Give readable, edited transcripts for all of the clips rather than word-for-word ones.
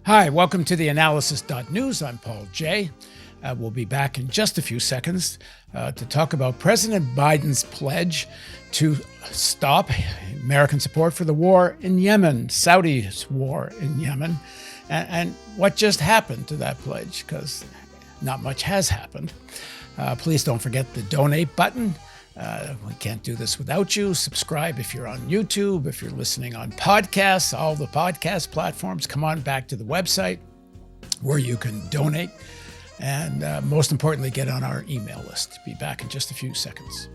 Hi, welcome to theAnalysis-news. I'm Paul Jay. We'll be back in just a few seconds to talk about President Biden's pledge to stop American support for the war in Yemen, Saudi's war in Yemen, and what just happened to that pledge, because not much has happened. Please don't forget the donate button. We can't do this without you. Subscribe if you're on YouTube, if you're listening on podcasts, all the podcast platforms. Come on back to the website where you can donate. And most importantly, get on our email list. Be back in just a few seconds.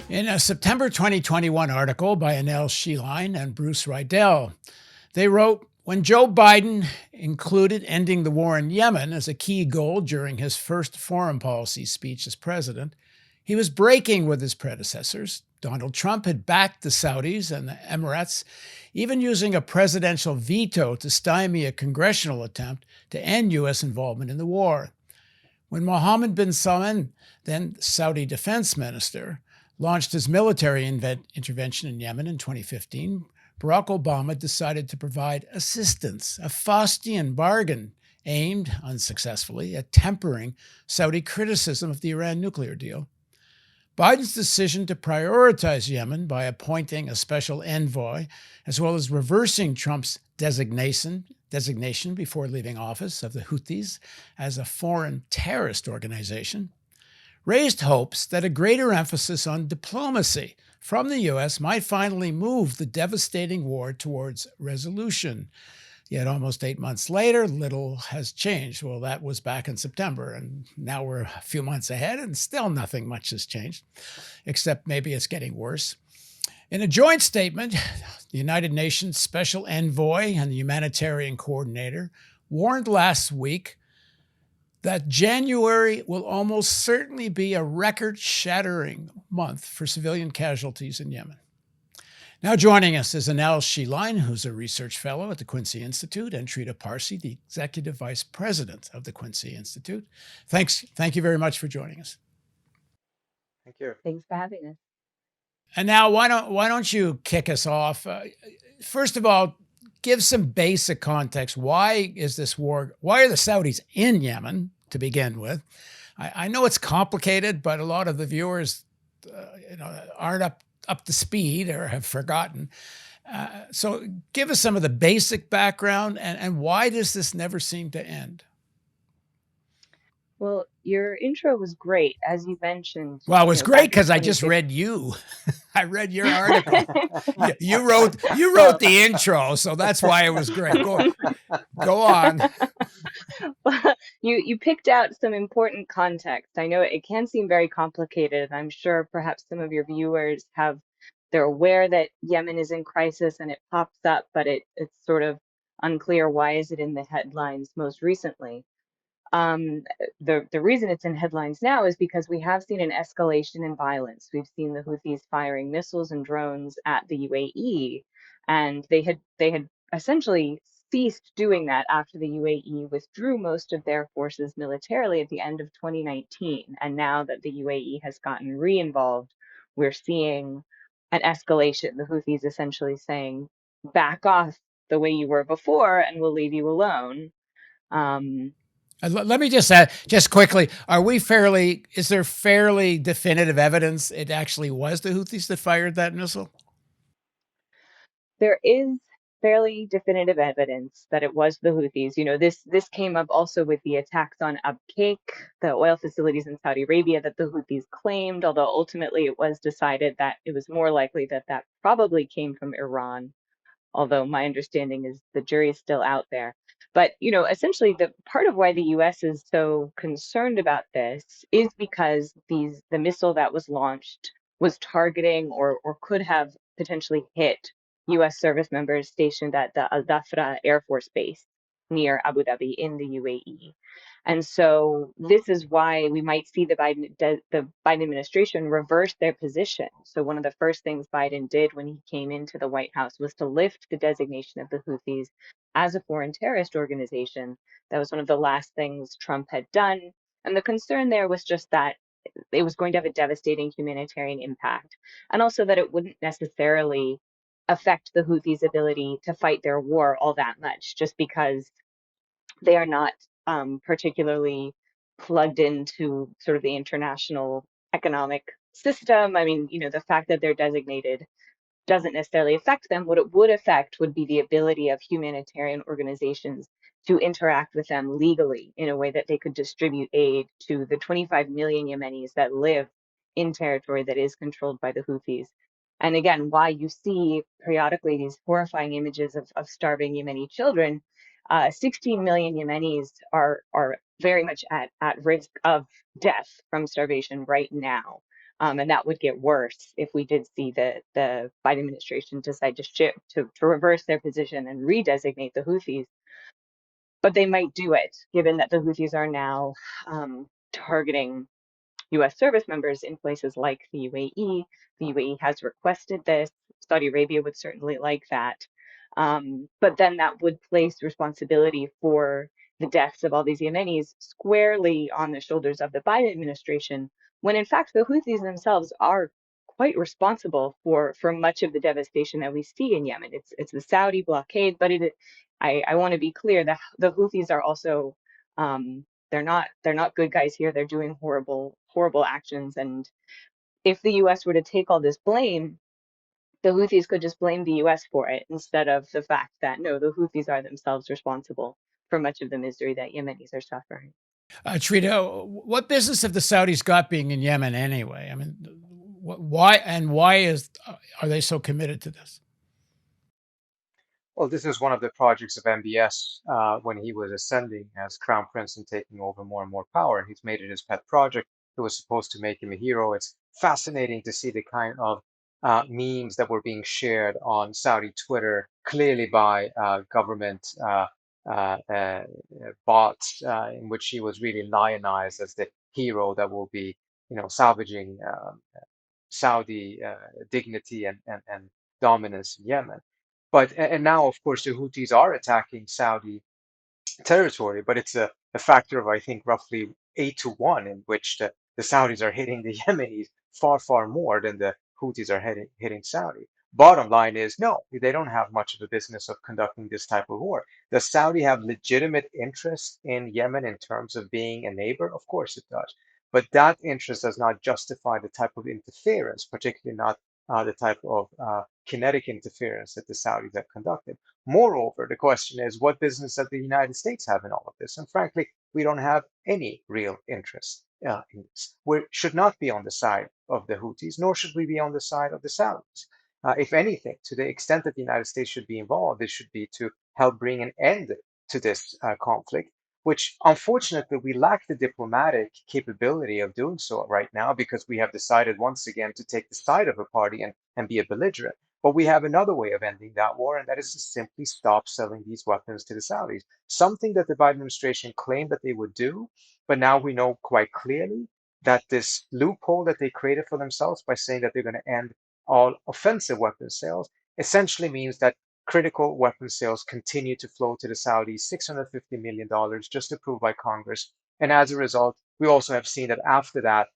In a September 2021 article by Annelle, Sheline, and Bruce Riedel, they wrote, when Joe Biden included ending the war in Yemen as a key goal during his first foreign policy speech as president, he was breaking with his predecessors. Donald Trump had backed the Saudis and the Emirates, even using a presidential veto to stymie a congressional attempt to end U.S. involvement in the war. When Mohammed bin Salman, then Saudi defense minister, launched his military intervention in Yemen in 2015, Barack Obama decided to provide assistance, a Faustian bargain aimed, unsuccessfully, at tempering Saudi criticism of the Iran nuclear deal. Biden's decision to prioritize Yemen by appointing a special envoy, as well as reversing Trump's designation before leaving office of the Houthis as a foreign terrorist organization, raised hopes that a greater emphasis on diplomacy from the U.S. might finally move the devastating war towards resolution. Yet almost 8 months later, little has changed. Well, that was back in September, and now we're a few months ahead, and still nothing much has changed, except maybe it's getting worse. In a joint statement, the United Nations Special Envoy and the Humanitarian Coordinator warned last week that January will almost certainly be a record-shattering month for civilian casualties in Yemen. Now joining us is Annelle, Sheline, who's a research fellow at the Quincy Institute, and Trita Parsi, the executive vice president of the Quincy Institute. Thank you very much for joining us. Thank you. Thanks for having us. And now, why don't you kick us off? First of all, give some basic context. Why is this war? Why are the Saudis in Yemen to begin with? I know it's complicated, but a lot of the viewers, aren't up to speed or have forgotten. So give us some of the basic background and why does this never seem to end? Well, your intro was great, as you mentioned. Well, it was great because I just read you. I read your article. You wrote the intro, so that's why it was great. Go on. Well, you picked out some important context. I know it can seem very complicated. I'm sure perhaps some of your viewers they're aware that Yemen is in crisis and it pops up, but it's sort of unclear why is it in the headlines most recently. The reason it's in headlines now is because we have seen an escalation in violence. We've seen the Houthis firing missiles and drones at the UAE, and they had essentially ceased doing that after the UAE withdrew most of their forces militarily at the end of 2019. And now that the UAE has gotten re-involved, we're seeing an escalation. The Houthis essentially saying, back off the way you were before and we'll leave you alone. Let me just add, just quickly, is there fairly definitive evidence it actually was the Houthis that fired that missile? There is fairly definitive evidence that it was the Houthis. This came up also with the attacks on Abqaiq, the oil facilities in Saudi Arabia that the Houthis claimed, although ultimately it was decided that it was more likely that that probably came from Iran, although my understanding is the jury is still out there. But, essentially the part of why the US is so concerned about this is because the missile that was launched was targeting or could have potentially hit US service members stationed at the Al Dhafra Air Force Base near Abu Dhabi in the UAE. And so this is why we might see the Biden administration reverse their position. So one of the first things Biden did when he came into the White House was to lift the designation of the Houthis as a foreign terrorist organization. That was one of the last things Trump had done. And the concern there was just that it was going to have a devastating humanitarian impact, and also that it wouldn't necessarily affect the Houthis' ability to fight their war all that much, just because they are not particularly plugged into sort of the international economic system. I mean, the fact that they're designated doesn't necessarily affect them. What it would affect would be the ability of humanitarian organizations to interact with them legally in a way that they could distribute aid to the 25 million Yemenis that live in territory that is controlled by the Houthis. And again, why you see periodically these horrifying images of starving Yemeni children. 16 million Yemenis are very much at risk of death from starvation right now. And that would get worse if we did see the Biden administration decide to shift to reverse their position and redesignate the Houthis. But they might do it, given that the Houthis are now targeting US service members in places like the UAE. The UAE has requested this. Saudi Arabia would certainly like that. But then that would place responsibility for the deaths of all these Yemenis squarely on the shoulders of the Biden administration, when in fact the Houthis themselves are quite responsible for much of the devastation that we see in Yemen. It's the Saudi blockade, but I want to be clear that the Houthis are also they're not good guys here. They're doing horrible actions. And if the US were to take all this blame, the Houthis could just blame the US for it instead of the fact that no, the Houthis are themselves responsible for much of the misery that Yemenis are suffering. Trita, what business have the Saudis got being in Yemen anyway? I mean, why are they so committed to this? Well, this is one of the projects of MBS when he was ascending as crown prince and taking over more and more power. He's made it his pet project. It was supposed to make him a hero. It's fascinating to see the kind of memes that were being shared on Saudi Twitter, clearly by government uh, uh, bots, in which he was really lionized as the hero that will be, salvaging Saudi dignity and dominance in Yemen. But and now, of course, the Houthis are attacking Saudi territory, but it's a factor of, I think, roughly 8-1, in which the Saudis are hitting the Yemenis far more than the Houthis are hitting Saudi. Bottom line is, no, they don't have much of a business of conducting this type of war. Does Saudi have legitimate interest in Yemen in terms of being a neighbor? Of course it does. But that interest does not justify the type of interference, particularly not the type of kinetic interference that the Saudis have conducted. Moreover, the question is, what business does the United States have in all of this? And frankly, we don't have any real interest in this. We should not be on the side of the Houthis, nor should we be on the side of the Saudis. If anything, to the extent that the United States should be involved, it should be to help bring an end to this conflict, which unfortunately we lack the diplomatic capability of doing so right now because we have decided once again to take the side of a party and be a belligerent. But we have another way of ending that war, and that is to simply stop selling these weapons to the Saudis. Something that the Biden administration claimed that they would do, but now we know quite clearly that this loophole that they created for themselves by saying that they're going to end all offensive weapon sales essentially means that critical weapon sales continue to flow to the Saudis, $650 million just approved by Congress. And as a result, we also have seen that after that,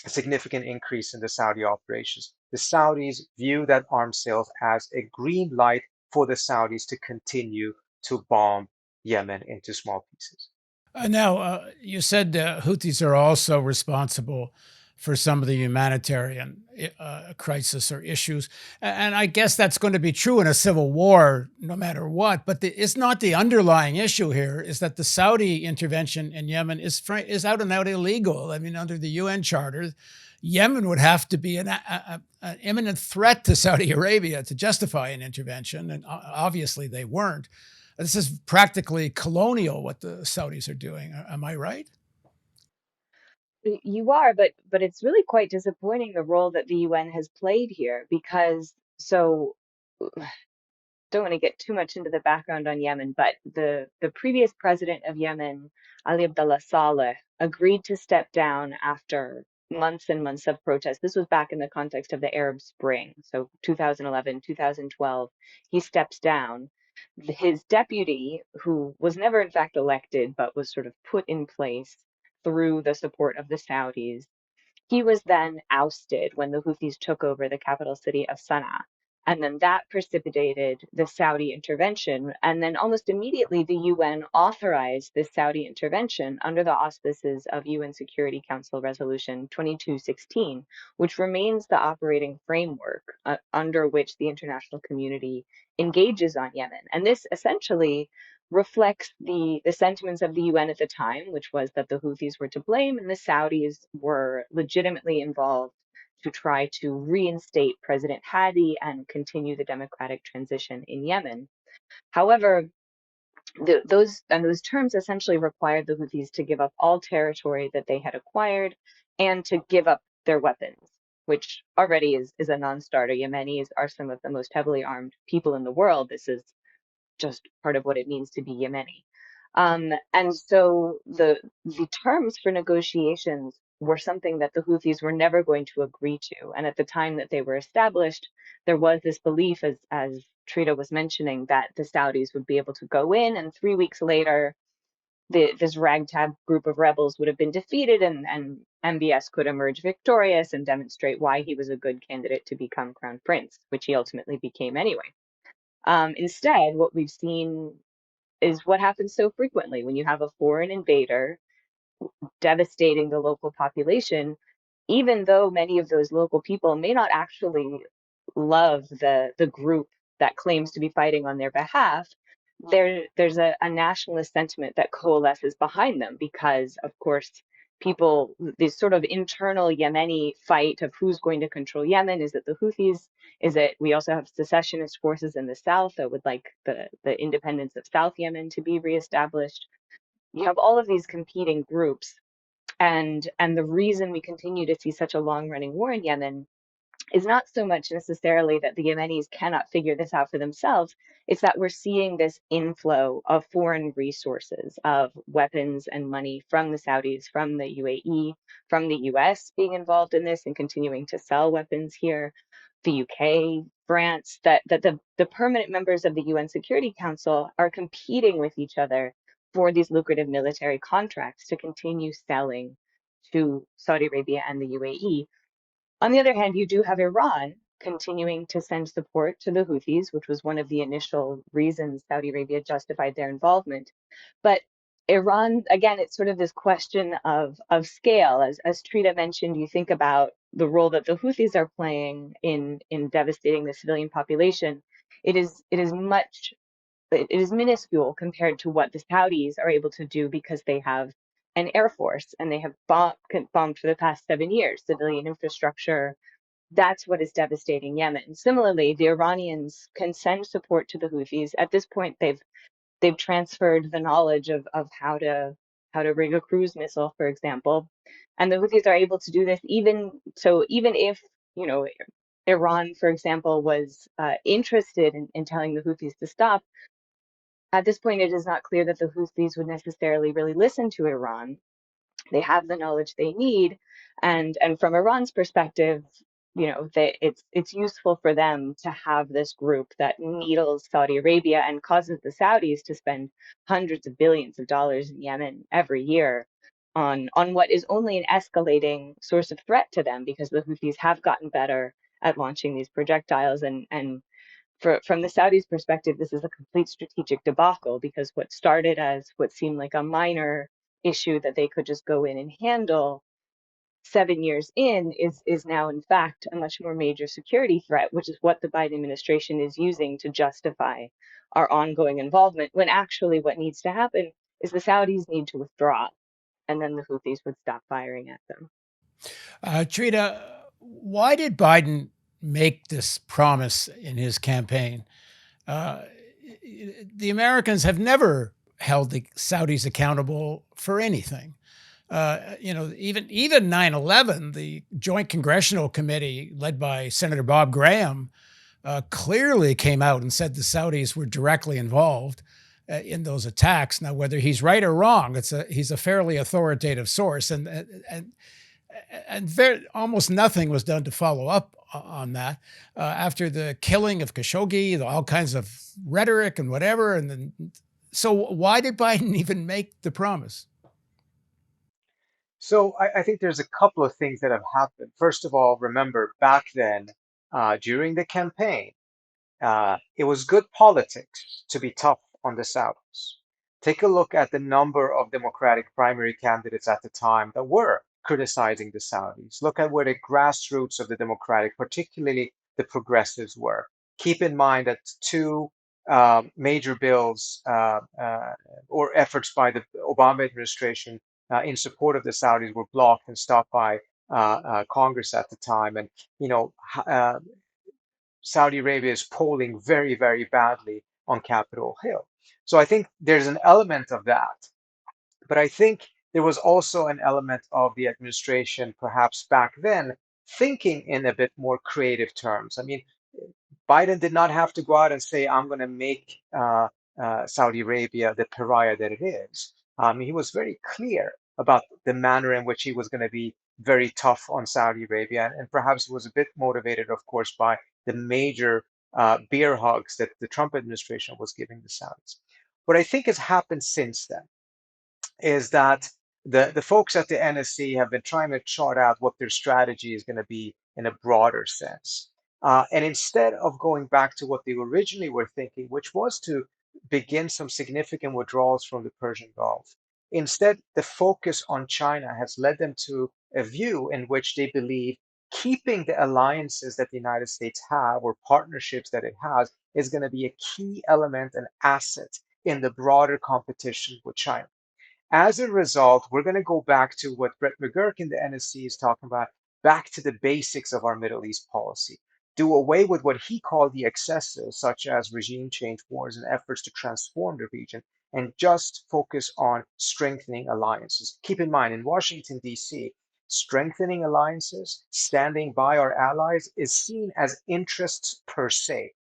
a significant increase in the Saudi operations. The Saudis view that arms sales as a green light for the Saudis to continue to bomb Yemen into small pieces. Now, you said the Houthis are also responsible for some of the humanitarian crisis or issues. And I guess that's going to be true in a civil war, no matter what. But it's not the underlying issue here is that the Saudi intervention in Yemen is out and out illegal. I mean, under the UN Charter, Yemen would have to be an imminent threat to Saudi Arabia to justify an intervention. And obviously they weren't. This is practically colonial what the Saudis are doing. Am I right? You are, but it's really quite disappointing the role that the UN has played here, because don't want to get too much into the background on Yemen, but the previous president of Yemen, Ali Abdullah Saleh, agreed to step down after months and months of protest. This was back in the context of the Arab Spring, so 2011, 2012. He steps down. His deputy, who was never in fact elected, but was sort of put in place through the support of the Saudis, He was then ousted when the Houthis took over the capital city of Sana'a. And then that precipitated the Saudi intervention. And then almost immediately, the UN authorized this Saudi intervention under the auspices of UN Security Council Resolution 2216, which remains the operating framework under which the international community engages on Yemen. And this essentially reflects the sentiments of the UN at the time, which was that the Houthis were to blame and the Saudis were legitimately involved to try to reinstate President Hadi and continue the democratic transition in Yemen. However, those terms essentially required the Houthis to give up all territory that they had acquired and to give up their weapons, which already is a non-starter. Yemenis are some of the most heavily armed people in the world. This is just part of what it means to be Yemeni. And so the terms for negotiations were something that the Houthis were never going to agree to. And at the time that they were established, there was this belief, as Trita was mentioning, that the Saudis would be able to go in, and 3 weeks later, this ragtag group of rebels would have been defeated, and MBS could emerge victorious and demonstrate why he was a good candidate to become crown prince, which he ultimately became anyway. Instead, what we've seen is what happens so frequently when you have a foreign invader devastating the local population, even though many of those local people may not actually love the group that claims to be fighting on their behalf. There's a nationalist sentiment that coalesces behind them because, of course, people, this sort of internal Yemeni fight of who's going to control Yemen. Is it the Houthis? Is it, we also have secessionist forces in the south that would like the independence of South Yemen to be reestablished. You have all of these competing groups, and the reason we continue to see such a long running war in Yemen is not so much necessarily that the Yemenis cannot figure this out for themselves. It's that we're seeing this inflow of foreign resources, of weapons and money from the Saudis, from the UAE, from the US being involved in this and continuing to sell weapons here, the UK, France, that the permanent members of the UN Security Council are competing with each other for these lucrative military contracts to continue selling to Saudi Arabia and the UAE. On the other hand, you do have Iran continuing to send support to the Houthis, which was one of the initial reasons Saudi Arabia justified their involvement. But Iran, again, it's sort of this question of scale. As Trita mentioned, you think about the role that the Houthis are playing in devastating the civilian population. It is minuscule compared to what the Saudis are able to do because they have an air force and they have bombed for the past 7 years civilian infrastructure. That's what is devastating Yemen. Similarly, the Iranians can send support to the Houthis. At this point, they've transferred the knowledge of how to rig a cruise missile, for example, and the Houthis are able to do this. Even if you know Iran, for example, was interested in telling the Houthis to stop, at this point, it is not clear that the Houthis would necessarily really listen to Iran. They have the knowledge they need, and from Iran's perspective, it's useful for them to have this group that needles Saudi Arabia and causes the Saudis to spend hundreds of billions of dollars in Yemen every year on what is only an escalating source of threat to them because the Houthis have gotten better at launching these projectiles, and from the Saudis' perspective, this is a complete strategic debacle because what started as what seemed like a minor issue that they could just go in and handle 7 years in is now in fact a much more major security threat, which is what the Biden administration is using to justify our ongoing involvement, when actually what needs to happen is the Saudis need to withdraw and then the Houthis would stop firing at them. Trita, why did Biden make this promise in his campaign? The Americans have never held the Saudis accountable for anything. Even 9/11, the Joint Congressional Committee led by Senator Bob Graham clearly came out and said the Saudis were directly involved in those attacks. Now, whether he's right or wrong, he's a fairly authoritative source, and almost nothing was done to follow up on that. After the killing of Khashoggi, all kinds of rhetoric and whatever, so why did Biden even make the promise? So I think there's a couple of things that have happened. First of all, remember back then, during the campaign, it was good politics to be tough on the Saudis. Take a look at the number of Democratic primary candidates at the time that were criticizing the Saudis. Look at where the grassroots of the Democratic, particularly the progressives, were. Keep in mind that two major bills or efforts by the Obama administration in support of the Saudis were blocked and stopped by Congress at the time. And, you know, Saudi Arabia is polling very, very badly on Capitol Hill. So I think there's an element of that. But I think there was also an element of the administration, perhaps back then, thinking in a bit more creative terms. I mean, Biden did not have to go out and say, I'm going to make Saudi Arabia the pariah that it is. He was very clear about the manner in which he was going to be very tough on Saudi Arabia. And perhaps he was a bit motivated, of course, by the major beer hugs that the Trump administration was giving the Saudis. What I think has happened since then is that the folks at the NSC have been trying to chart out what their strategy is going to be in a broader sense. And instead of going back to what they originally were thinking, which was to begin some significant withdrawals from the Persian Gulf, instead, the focus on China has led them to a view in which they believe keeping the alliances that the United States have or partnerships that it has is going to be a key element and asset in the broader competition with China. As a result, we're going to go back to what Brett McGurk in the NSC is talking about, back to the basics of our Middle East policy. Do away with what he called the excesses, such as regime change wars and efforts to transform the region, and just focus on strengthening alliances. Keep in mind, in Washington, D.C., strengthening alliances, standing by our allies is seen as interests per se.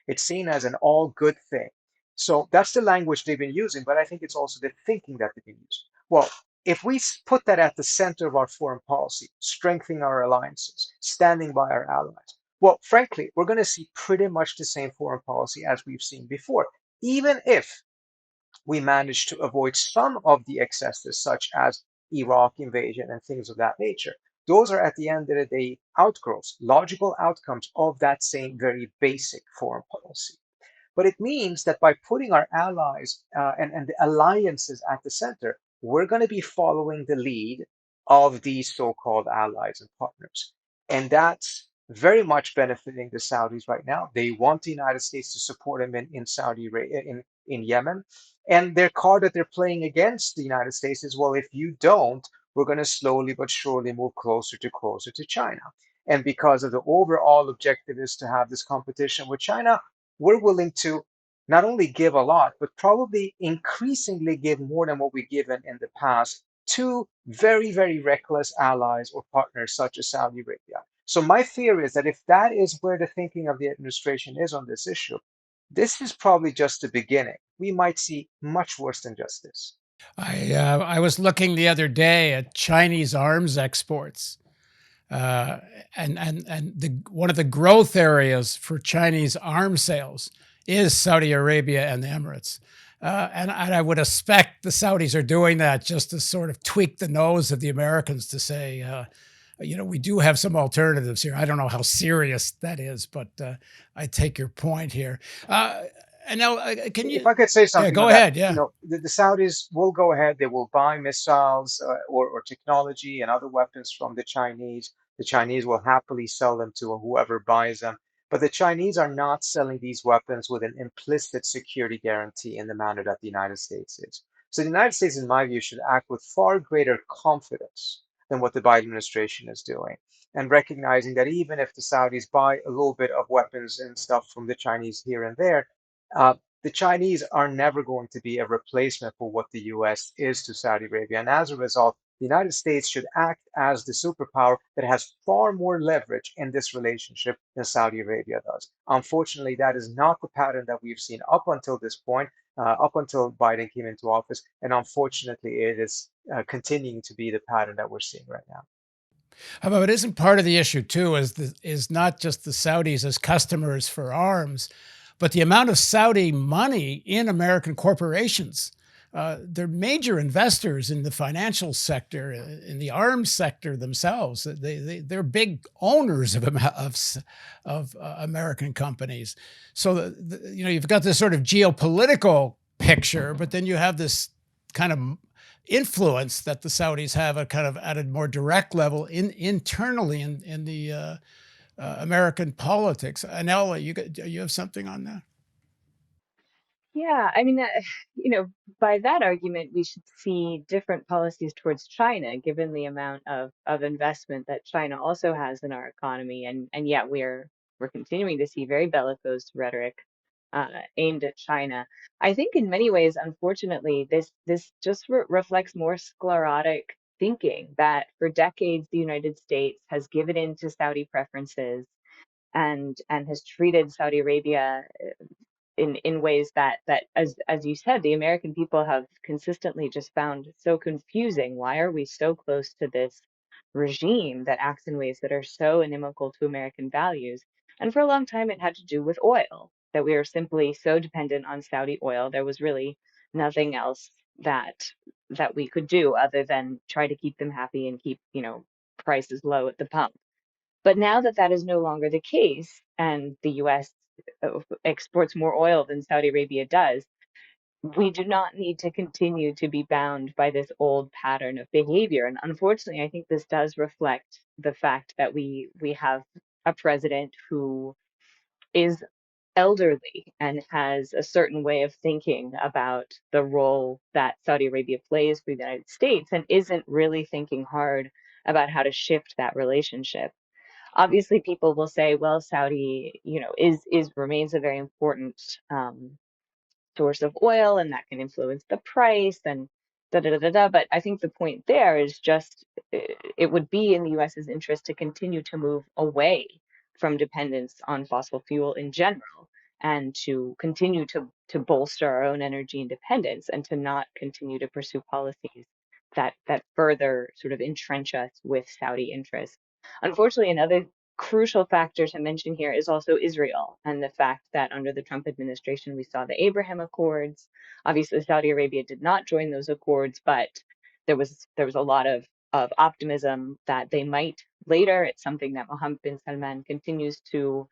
It's seen as an all good thing. So that's the language they've been using, but I think it's also the thinking that they've been using. Well, if we put that at the center of our foreign policy, strengthening our alliances, standing by our allies, well, frankly, we're going to see pretty much the same foreign policy as we've seen before, even if we manage to avoid some of the excesses, such as Iraq invasion and things of that nature. Those are, at the end of the day, outgrowths, logical outcomes of that same very basic foreign policy. But it means that by putting our allies and the alliances at the center, we're going to be following the lead of these so-called allies and partners. And that's very much benefiting the Saudis right now. They want the United States to support them in Saudi Arabia, in Yemen. And their card that they're playing against the United States is, well, if you don't, we're going to slowly but surely move closer to China. And because of the overall objective is to have this competition with China, we're willing to not only give a lot, but probably increasingly give more than what we've given in the past to very, very reckless allies or partners such as Saudi Arabia. So my fear is that if that is where the thinking of the administration is on this issue, this is probably just the beginning. We might see much worse than just this. I was looking the other day at Chinese arms exports, uh, and one of the growth areas for Chinese arms sales is Saudi Arabia and the Emirates. And I would expect the Saudis are doing that just to sort of tweak the nose of the Americans to say, we do have some alternatives here. I don't know how serious that is, but I take your point here. And now, can you? If I could say something, Yeah, go ahead. Yeah. The Saudis will go ahead. They will buy missiles or technology and other weapons from the Chinese. The Chinese will happily sell them to whoever buys them. But the Chinese are not selling these weapons with an implicit security guarantee in the manner that the United States is. So the United States, in my view, should act with far greater confidence than what the Biden administration is doing, and recognizing that even if the Saudis buy a little bit of weapons and stuff from the Chinese here and there, uh, the Chinese are never going to be a replacement for what the US is to Saudi Arabia. And as a result, the United States should act as the superpower that has far more leverage in this relationship than Saudi Arabia does. Unfortunately, that is not the pattern that we've seen up until this point, up until Biden came into office. And unfortunately, it is continuing to be the pattern that we're seeing right now. But isn't part of the issue too is not just the Saudis as customers for arms, but the amount of Saudi money in American corporations. they're major investors in the financial sector, in the arms sector themselves. They're big owners of American companies. So you've got this sort of geopolitical picture, but then you have this kind of influence that the Saudis have at a more direct level internally in the American politics. Annelle, you have something on that? Yeah, I mean, by that argument, we should see different policies towards China, given the amount of investment that China also has in our economy, and yet we're continuing to see very bellicose rhetoric aimed at China. I think in many ways, unfortunately, this just reflects more sclerotic thinking that for decades the United States has given in to Saudi preferences and has treated Saudi Arabia in ways that as you said, the American people have consistently just found so confusing. Why are we so close to this regime that acts in ways that are so inimical to American values? And for a long time it had to do with oil, that we were simply so dependent on Saudi oil. There was really nothing else that we could do other than try to keep them happy and keep, prices low at the pump. But now that that is no longer the case, and the US exports more oil than Saudi Arabia does, we do not need to continue to be bound by this old pattern of behavior. And unfortunately, I think this does reflect the fact that we have a president who is elderly and has a certain way of thinking about the role that Saudi Arabia plays for the United States and isn't really thinking hard about how to shift that relationship. Obviously people will say, well, Saudi, is remains a very important source of oil, and that can influence the price and da da da da da. But I think the point there is just it would be in the US's interest to continue to move away from dependence on fossil fuel in general, and to continue to bolster our own energy independence, and to not continue to pursue policies that further sort of entrench us with Saudi interests. Unfortunately, another crucial factor to mention here is also Israel, and the fact that under the Trump administration we saw the Abraham Accords. Obviously, Saudi Arabia did not join those accords, but there was a lot of optimism that they might later. It's something that Mohammed bin Salman continues to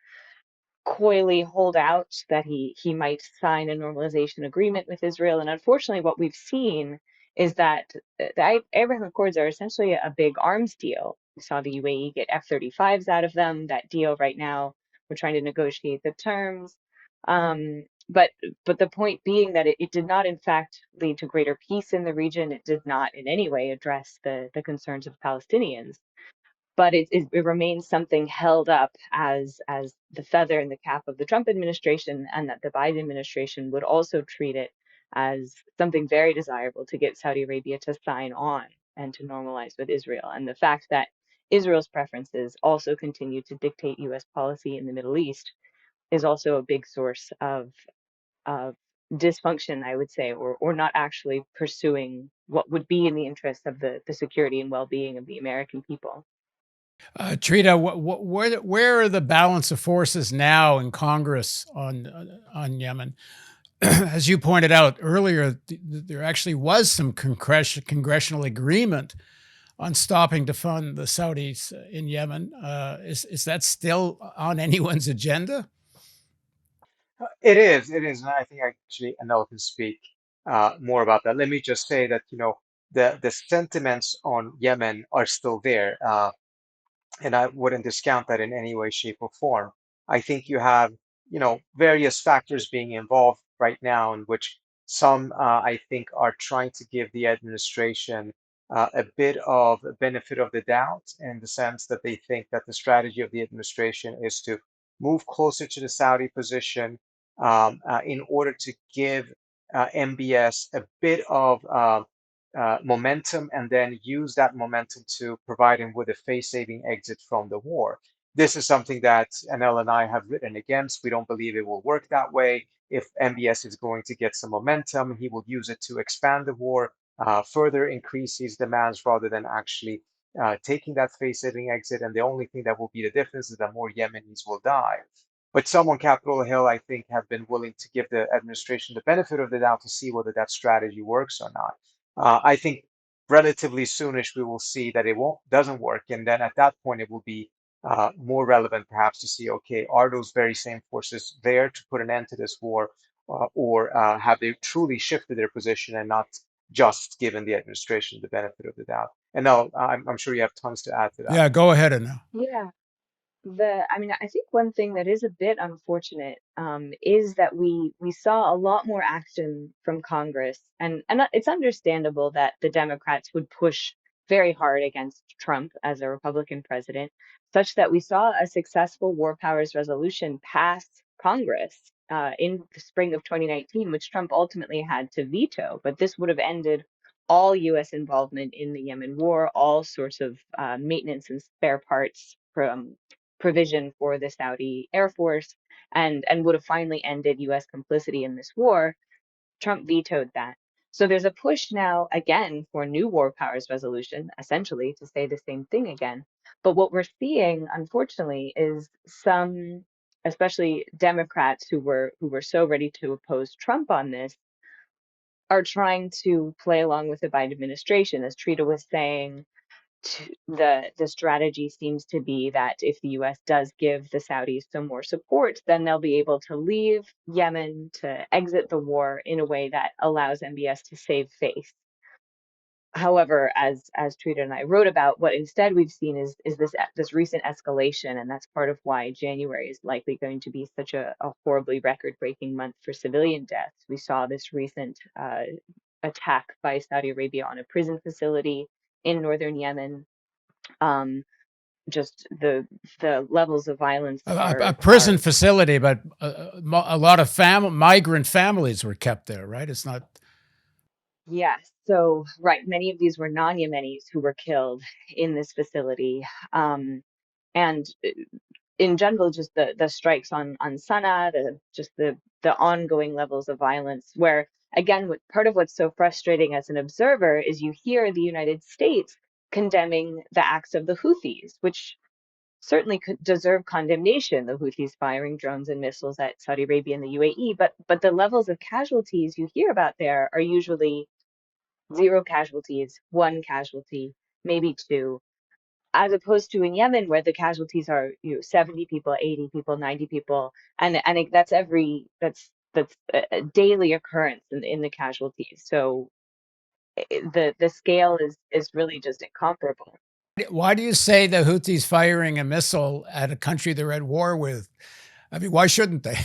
coyly hold out, that he might sign a normalization agreement with Israel. And unfortunately, what we've seen is that the Abraham Accords are essentially a big arms deal. We saw the UAE get F-35s out of them. That deal right now, we're trying to negotiate the terms. But the point being that it did not, in fact, lead to greater peace in the region. It did not in any way address the concerns of Palestinians, but it remains something held up as the feather in the cap of the Trump administration, and that the Biden administration would also treat it as something very desirable to get Saudi Arabia to sign on and to normalize with Israel. And the fact that Israel's preferences also continue to dictate US policy in the Middle East is also a big source of dysfunction, I would say, or not actually pursuing what would be in the interest of the security and well-being of the American people. Trita, where are the balance of forces now in Congress on Yemen? As you pointed out earlier, there actually was some congressional agreement on stopping to fund the Saudis in Yemen. Is that still on anyone's agenda? It is, and I think actually Annelle can speak more about that. Let me just say that, the sentiments on Yemen are still there. And I wouldn't discount that in any way, shape, or form. I think you have, various factors being involved right now, in which some, I think, are trying to give the administration a bit of a benefit of the doubt, in the sense that they think that the strategy of the administration is to move closer to the Saudi position, in order to give MBS a bit of momentum, and then use that momentum to provide him with a face-saving exit from the war. This is something that Annelle and I have written against. We don't believe it will work that way. If MBS is going to get some momentum, he will use it to expand the war, further increase his demands, rather than actually taking that face-saving exit. And the only thing that will be the difference is that more Yemenis will die. But some on Capitol Hill, I think, have been willing to give the administration the benefit of the doubt to see whether that strategy works or not. I think relatively soonish we will see that it doesn't work, and then at that point it will be more relevant perhaps to see, okay, are those very same forces there to put an end to this war, or have they truly shifted their position and not just given the administration the benefit of the doubt? And now I'm sure you have tons to add to that. Yeah, go ahead, Annelle. Yeah. I mean, I think one thing that is a bit unfortunate is that we saw a lot more action from Congress, and it's understandable that the Democrats would push very hard against Trump as a Republican president, such that we saw a successful war powers resolution pass Congress in the spring of 2019, which Trump ultimately had to veto. But this would have ended all U.S. involvement in the Yemen war, all sorts of maintenance and spare parts from provision for the Saudi Air Force, and would have finally ended US complicity in this war. Trump vetoed that. So there's a push now again for new war powers resolution, essentially to say the same thing again. But what we're seeing, unfortunately, is some, especially Democrats who were so ready to oppose Trump on this, are trying to play along with the Biden administration. As Trita was saying, the strategy seems to be that if the US does give the Saudis some more support, then they'll be able to leave Yemen, to exit the war in a way that allows MBS to save face. However, as Trita and I wrote about, what instead we've seen is this recent escalation, and that's part of why January is likely going to be such a horribly record-breaking month for civilian deaths. We saw this recent attack by Saudi Arabia on a prison facility in northern Yemen. Just the levels of violence A are prison facility, but a lot of migrant families were kept there, right? It's not. Yes. So, right, many of these were non-Yemenis who were killed in this facility. And in general, just the strikes on Sana'a, the ongoing levels of violence, where again, part of what's so frustrating as an observer is you hear the United States condemning the acts of the Houthis, which certainly could deserve condemnation, the Houthis firing drones and missiles at Saudi Arabia and the UAE, but the levels of casualties you hear about there are usually zero casualties, one casualty, maybe two, as opposed to in Yemen where the casualties are 70 people, 80 people, 90 people, and that's a daily occurrence in the casualties. So the scale is really just incomparable. Why do you say the Houthis firing a missile at a country they're at war with? I mean, why shouldn't they?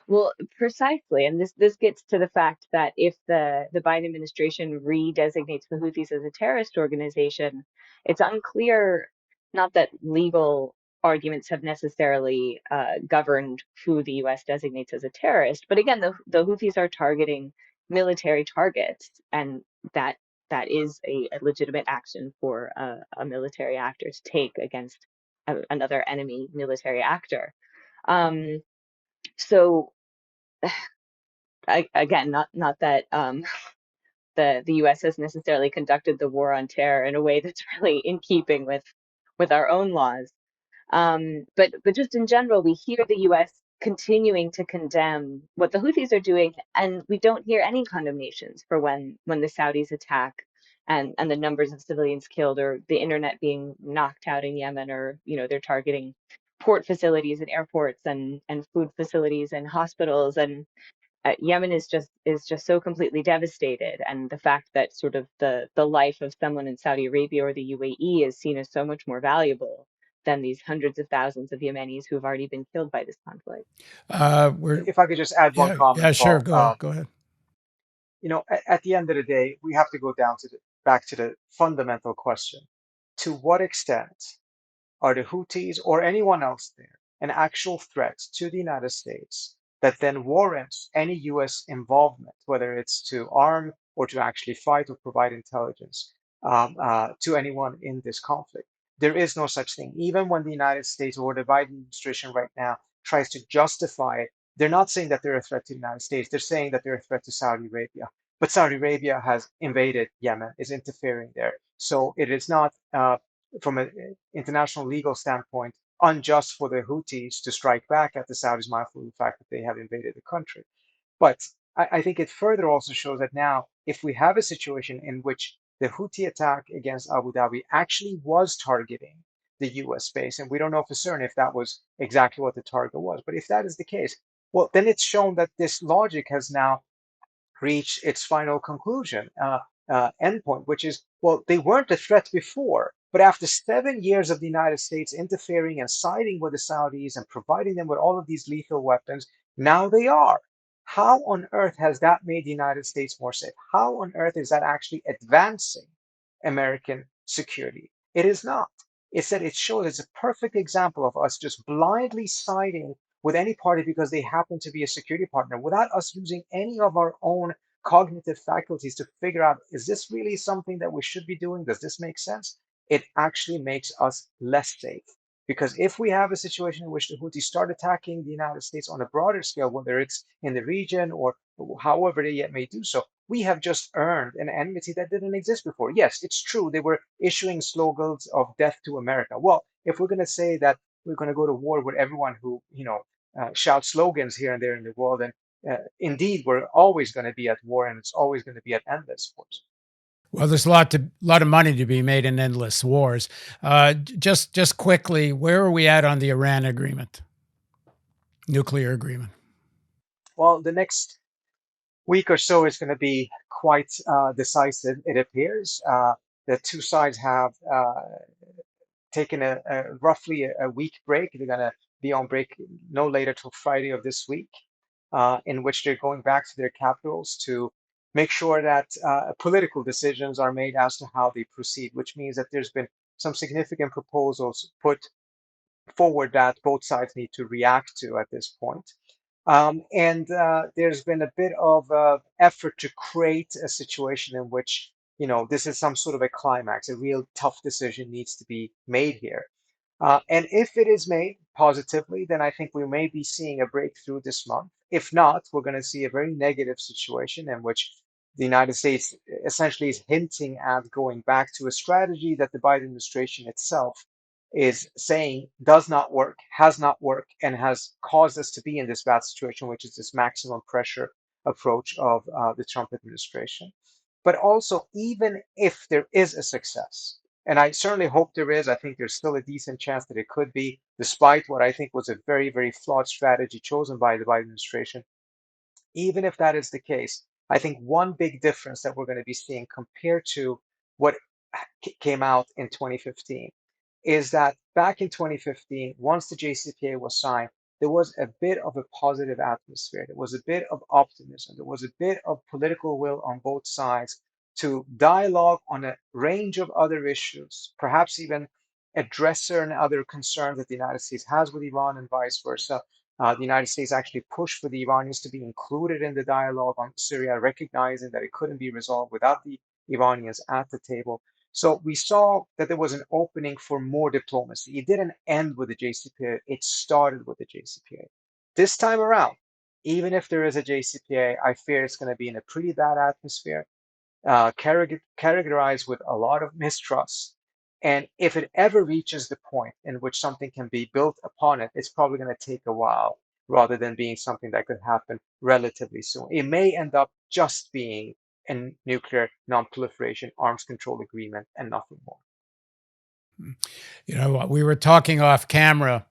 Well, precisely, and this gets to the fact that if the Biden administration redesignates the Houthis as a terrorist organization, it's unclear, not that legal arguments have necessarily governed who the U.S. designates as a terrorist, but again, the Houthis are targeting military targets, and that is a legitimate action for a military actor to take against another enemy military actor. Um, so again, not that the U.S. has necessarily conducted the war on terror in a way that's really in keeping with our own laws. But just in general, we hear the U.S. continuing to condemn what the Houthis are doing, and we don't hear any condemnations for when the Saudis attack and the numbers of civilians killed, or the internet being knocked out in Yemen, or they're targeting port facilities and airports and food facilities and hospitals, and Yemen is just so completely devastated, and the fact that sort of the life of someone in Saudi Arabia or the UAE is seen as so much more valuable than these hundreds of thousands of Yemenis who have already been killed by this conflict. If I could just add one comment, Yeah, sure, Paul. go ahead. At the end of the day, we have to go back to the fundamental question: to what extent are the Houthis or anyone else there an actual threat to the United States that then warrants any US involvement, whether it's to arm or to actually fight or provide intelligence to anyone in this conflict? There is no such thing. Even when the United States or the Biden administration right now tries to justify it, they're not saying that they're a threat to the United States. They're saying that they're a threat to Saudi Arabia. But Saudi Arabia has invaded Yemen, is interfering there. So it is not from an international legal standpoint, unjust for the Houthis to strike back at the Saudis, mindful of the fact that they have invaded the country. But I think it further also shows that now, if we have a situation in which the Houthi attack against Abu Dhabi actually was targeting the US base, and we don't know for certain if that was exactly what the target was, but if that is the case, well, then it's shown that this logic has now reach its final conclusion, endpoint, which is, well, they weren't a threat before, but after 7 years of the United States interfering and siding with the Saudis and providing them with all of these lethal weapons, now they are. How on earth has that made the United States more safe? How on earth is that actually advancing American security? It is not. It's that it shows it's a perfect example of us just blindly siding with any party because they happen to be a security partner without us using any of our own cognitive faculties to figure out, is this really something that we should be doing? Does this make sense? It actually makes us less safe. Because if we have a situation in which the Houthis start attacking the United States on a broader scale, whether it's in the region or however they yet may do so, we have just earned an enmity that didn't exist before. Yes, it's true, they were issuing slogans of death to America. Well, if we're going to say that we're going to go to war with everyone who, shout slogans here and there in the world, and indeed, we're always going to be at war, and it's always going to be at endless wars. Well, there's a lot of money to be made in endless wars. Just quickly, where are we at on the Iran agreement, nuclear agreement? Well, the next week or so is going to be quite decisive, it appears. The two sides have taken roughly a week break. They're going to be on break no later till Friday of this week, in which they're going back to their capitals to make sure that political decisions are made as to how they proceed, which means that there's been some significant proposals put forward that both sides need to react to at this point. And there's been a bit of effort to create a situation in which, this is some sort of a climax, a real tough decision needs to be made here. And if it is made positively, then I think we may be seeing a breakthrough this month. If not, we're going to see a very negative situation in which the United States essentially is hinting at going back to a strategy that the Biden administration itself is saying does not work, has not worked, and has caused us to be in this bad situation, which is this maximum pressure approach of the Trump administration. But also, even if there is a success, and I certainly hope there is, I think there's still a decent chance that it could be, despite what I think was a very, very flawed strategy chosen by the Biden administration. Even if that is the case, I think one big difference that we're going to be seeing compared to what came out in 2015 is that back in 2015, once the JCPOA was signed, there was a bit of a positive atmosphere. There was a bit of optimism. There was a bit of political will on both sides to dialogue on a range of other issues, perhaps even address certain other concerns that the United States has with Iran and vice versa. The United States actually pushed for the Iranians to be included in the dialogue on Syria, recognizing that it couldn't be resolved without the Iranians at the table. So we saw that there was an opening for more diplomacy. It didn't end with the JCPOA, it started with the JCPOA. This time around, even if there is a JCPOA, I fear it's going to be in a pretty bad atmosphere, characterized with a lot of mistrust. And if it ever reaches the point in which something can be built upon it, it's probably going to take a while rather than being something that could happen relatively soon. It may end up just being a nuclear non-proliferation arms control agreement and nothing more. We were talking off camera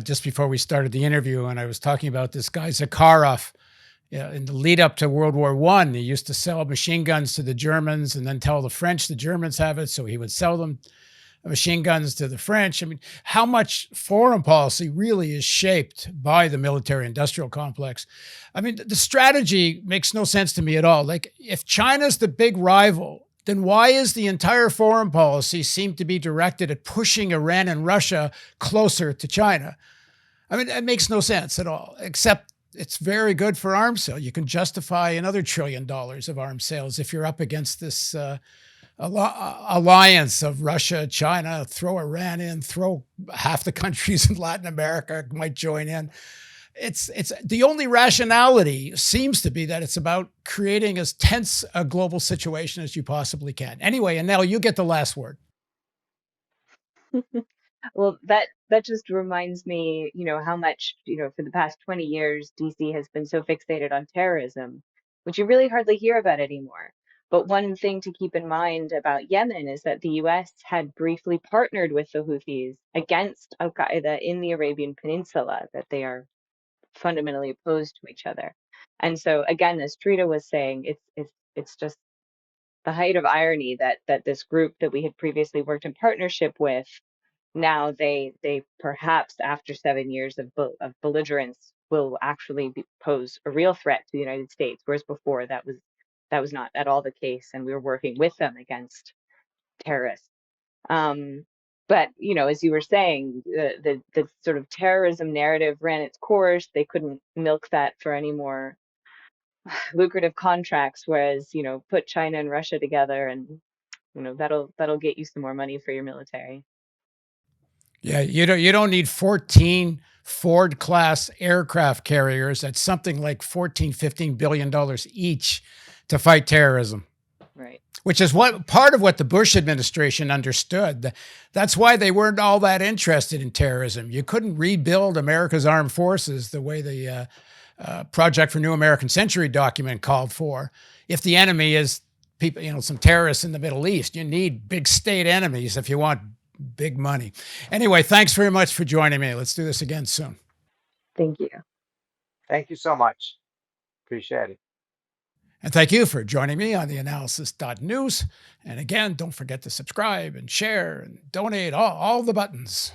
just before we started the interview, and I was talking about this guy Zakharov. In the lead up to World War I, he used to sell machine guns to the Germans and then tell the French the Germans have it, so he would sell them machine guns to the French. I mean, how much foreign policy really is shaped by the military-industrial complex? I mean, the strategy makes no sense to me at all. Like, if China's the big rival, then why is the entire foreign policy seem to be directed at pushing Iran and Russia closer to China? I mean, it makes no sense at all, except it's very good for arms sales. You can justify another $1 trillion of arms sales if you're up against this alliance of Russia, China, throw Iran in, throw half the countries in Latin America might join in. It's the only rationality seems to be that it's about creating as tense a global situation as you possibly can. Anyway, Annelle, you get the last word. Well, that just reminds me, how much, for the past 20 years, DC has been so fixated on terrorism, which you really hardly hear about anymore. But one thing to keep in mind about Yemen is that the US had briefly partnered with the Houthis against Al Qaeda in the Arabian Peninsula, that they are fundamentally opposed to each other. And so again, as Trita was saying, it's just the height of irony that this group that we had previously worked in partnership with, now they perhaps after 7 years of belligerence will actually pose a real threat to the United States, whereas before that was not at all the case, and we were working with them against terrorists. Um, but as you were saying, the sort of terrorism narrative ran its course. They couldn't milk that for any more lucrative contracts, whereas put China and Russia together, and that'll get you some more money for your military. Yeah, you don't need 14 Ford class aircraft carriers at something like $14-15 billion each to fight terrorism. Right. Which is what part of what the Bush administration understood. That's why they weren't all that interested in terrorism. You couldn't rebuild America's armed forces the way the Project for New American Century document called for if the enemy is people, some terrorists in the Middle East. You need big state enemies if you want big money. Anyway, thanks very much for joining me. Let's do this again soon. Thank you. Thank you so much. Appreciate it. And thank you for joining me on theAnalysis.news. And again, don't forget to subscribe and share and donate, all the buttons.